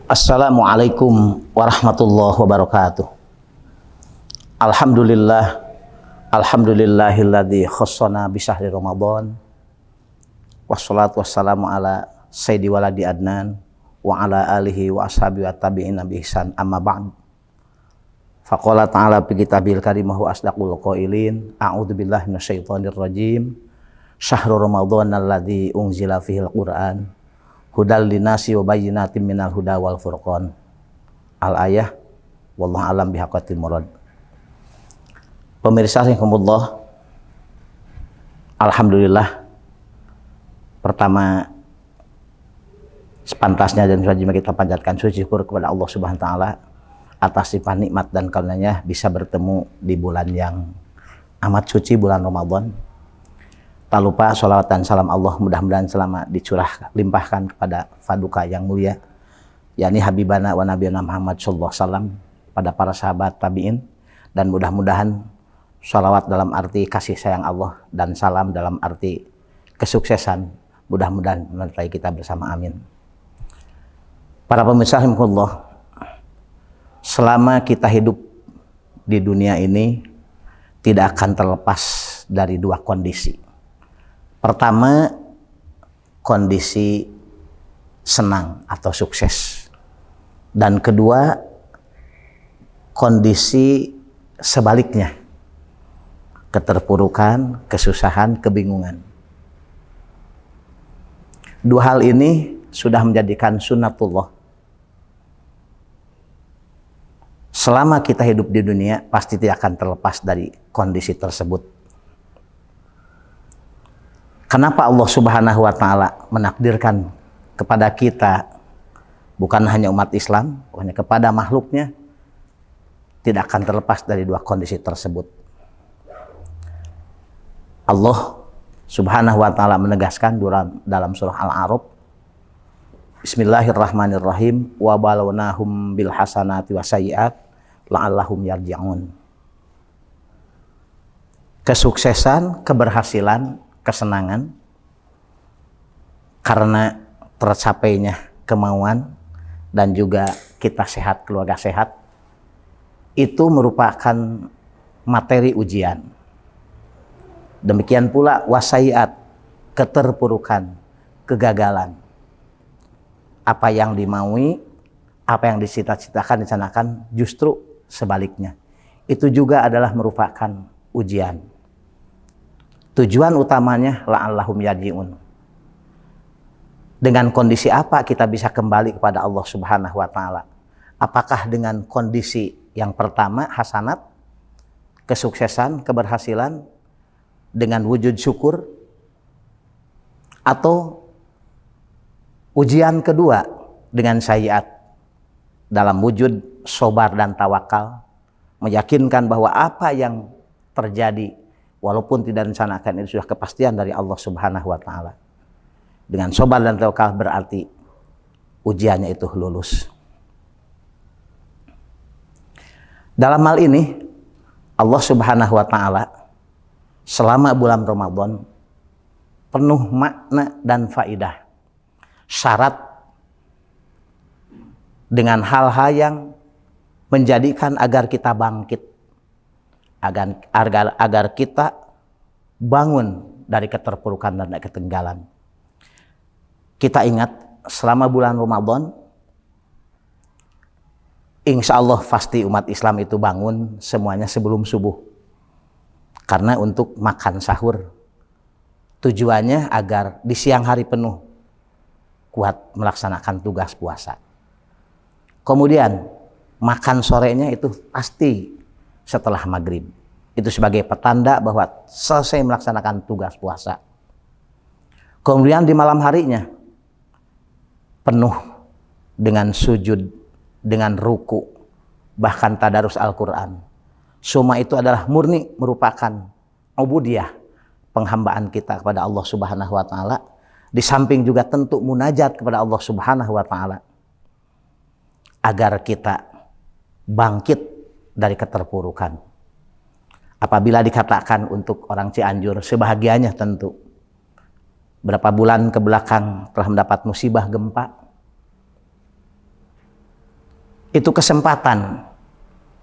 Assalamualaikum warahmatullahi wabarakatuh. Alhamdulillahilladzi khassana bi syahri Ramadan. Wassalatu wassalamu ala sayyidi waladi adnan wa ala alihi wa ashabihi wa tabi'ina bi ihsan amma ba'd. Faqala ta'ala fi kitabil karim wa asdaqul qailin. A'udzu billahi minasyaitonir rajim. Syahrul Ramadan alladzi unzila fihil Qur'an hudal linasi wa bayyinatin minal huda wal furqan. Al-ayah wallahu alam bihaqqatil murad. Pemirsa rahimakumullah, alhamdulillah, pertama sepantasnya dan sewajarnya kita panjatkan syukur kepada Allah Subhanahu wa taala atas limpahan nikmat dan karunia bisa bertemu di bulan yang amat suci, bulan Ramadan. Tak lupa sholawat dan salam Allah mudah-mudahan selama dicurah limpahkan kepada Paduka yang mulia, yakni Habibana wa Nabiyana Muhammad sallallahu alaihi wasallam, pada para sahabat tabi'in, dan mudah-mudahan sholawat dalam arti kasih sayang Allah dan salam dalam arti kesuksesan mudah-mudahan menyertai kita bersama, amin. Para pemirsa rahimakumullah, selama kita hidup di dunia ini tidak akan terlepas dari dua kondisi. Pertama, kondisi senang atau sukses, dan kedua, kondisi sebaliknya, keterpurukan, kesusahan, kebingungan. Dua hal ini sudah menjadikan sunnatullah. Selama kita hidup di dunia, pasti tidak akan terlepas dari kondisi tersebut. Kenapa Allah Subhanahu wa taala menakdirkan kepada kita, bukan hanya umat Islam, hanya kepada makhluknya, tidak akan terlepas dari dua kondisi tersebut. Allah Subhanahu wa taala menegaskan dalam surah Al-A'raf, Bismillahirrahmanirrahim, wa balawnahum bil hasanati wasayyi'at la'allahum yarji'un. Kesuksesan, keberhasilan, kesenangan karena tercapainya kemauan dan juga kita sehat, keluarga sehat, itu merupakan materi ujian. Demikian pula wasaiat, keterpurukan, kegagalan. Apa yang dimaui, apa yang dicita-citakan, dicanakan, justru sebaliknya. Itu juga adalah merupakan ujian. Tujuan utamanya la'allahum yarji'un. Dengan kondisi apa kita bisa kembali kepada Allah Subhanahu wa taala? Apakah dengan kondisi yang pertama, hasanat, kesuksesan, keberhasilan, dengan wujud syukur, atau ujian kedua dengan sayyiat, dalam wujud sabar dan tawakal, meyakinkan bahwa apa yang terjadi walaupun tidak rencanakan itu sudah kepastian dari Allah Subhanahu wa taala. Dengan sabar dan tawakal berarti ujiannya itu lulus. Dalam hal ini Allah Subhanahu wa taala selama bulan Ramadan penuh makna dan faidah. Syarat dengan hal-hal yang menjadikan agar kita bangkit, agar kita bangun dari keterpurukan dan ketinggalan. Kita ingat selama bulan Ramadan, insya Allah pasti umat Islam itu bangun semuanya sebelum subuh, karena untuk makan sahur. Tujuannya agar di siang hari penuh kuat melaksanakan tugas puasa. Kemudian makan sorenya itu pasti setelah maghrib. Itu sebagai petanda bahwa selesai melaksanakan tugas puasa. Kemudian di malam harinya penuh dengan sujud, dengan ruku, bahkan tadarus Al-Quran. Semua itu adalah murni merupakan ubudiyah, penghambaan kita kepada Allah Subhanahu wa taala. Di samping juga tentu munajat kepada Allah Subhanahu wa taala agar kita bangkit dari keterpurukan. Apabila dikatakan untuk orang Cianjur, sebahagianya tentu berapa bulan ke belakang telah mendapat musibah gempa, Itu kesempatan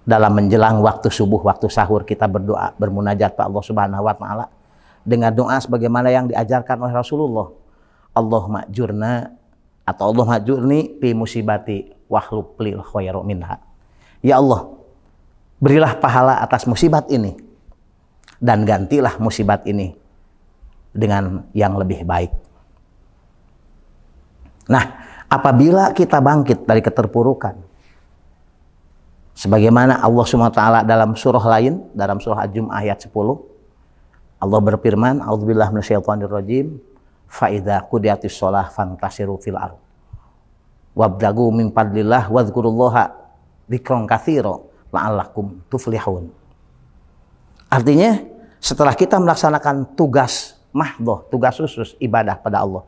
dalam menjelang waktu subuh, waktu sahur, kita berdoa, bermunajat kepada Allah Subhanahu wa taala dengan doa sebagaimana yang diajarkan oleh Rasulullah. Allahumma jurna atau Allahumma jurni fi musibati wahlub lil khairu minha. Ya Allah, berilah pahala atas musibat ini dan gantilah musibat ini dengan yang lebih baik. Nah, apabila kita bangkit dari keterpurukan, sebagaimana Allah SWT dalam surah lain, dalam surah Al-Jumu'ah ayat 10, Allah berfirman, a'udzubillahi minasyaitonirrajim, fa idza qudiyatis shalah fantasiru fil ardh wabtagu min fadlillah wadhkurullaha dzikran katsira la'allakum tuflihun. Artinya, setelah kita melaksanakan tugas mahdhah, tugas khusus ibadah pada Allah,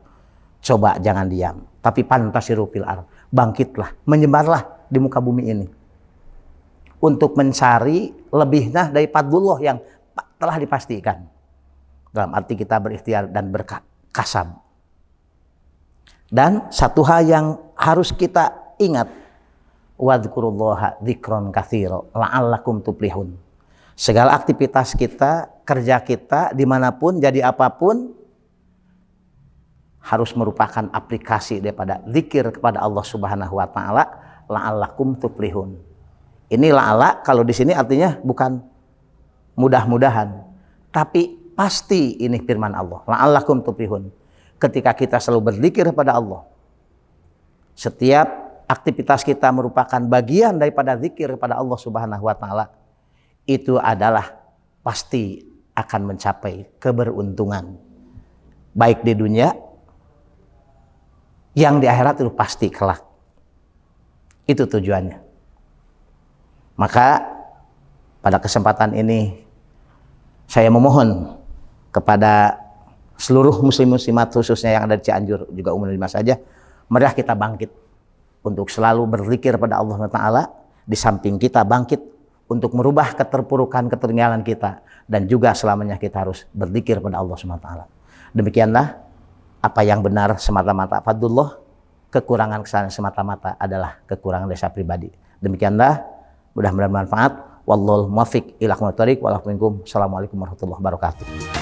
coba jangan diam, tapi fantasiru fil ardh, bangkitlah, menyebarlah di muka bumi ini untuk mencari lebihnya dari fadlullah yang telah dipastikan. Dalam arti kita berikhtiar dan berkasab. Dan satu hal yang harus kita ingat, wadhkurullaha dzikran katsira la'allakum tuflihun. Segala aktivitas kita, kerja kita, dimanapun, jadi apapun, harus merupakan aplikasi daripada zikir kepada Allah Subhanahu wa taala, la'allakum tuflihun. Ini la'alla kalau di sini artinya bukan mudah-mudahan, tapi pasti ini firman Allah, la'allakum tuflihun. Ketika kita selalu berzikir kepada Allah, setiap aktivitas kita merupakan bagian daripada zikir kepada Allah Subhanahu wa taala, itu adalah pasti akan mencapai keberuntungan. Baik di dunia, yang di akhirat itu pasti kelak. Itu tujuannya. Maka pada kesempatan ini saya memohon kepada seluruh muslim-muslimat khususnya yang ada di Cianjur, juga umum lima saja, marilah kita bangkit untuk selalu berzikir pada Allah Ta'ala, di samping kita bangkit untuk merubah keterpurukan, ketertinggalan kita, dan juga selamanya kita harus berzikir pada Allah Ta'ala. Demikianlah apa yang benar semata-mata fadlullah, kekurangan kesalahan semata-mata adalah kekurangan dari saya pribadi. Demikianlah, mudah-mudahan bermanfaat. Wallahul muwaffiq ila aqwamit thoriq. Assalamualaikum warahmatullahi wabarakatuh.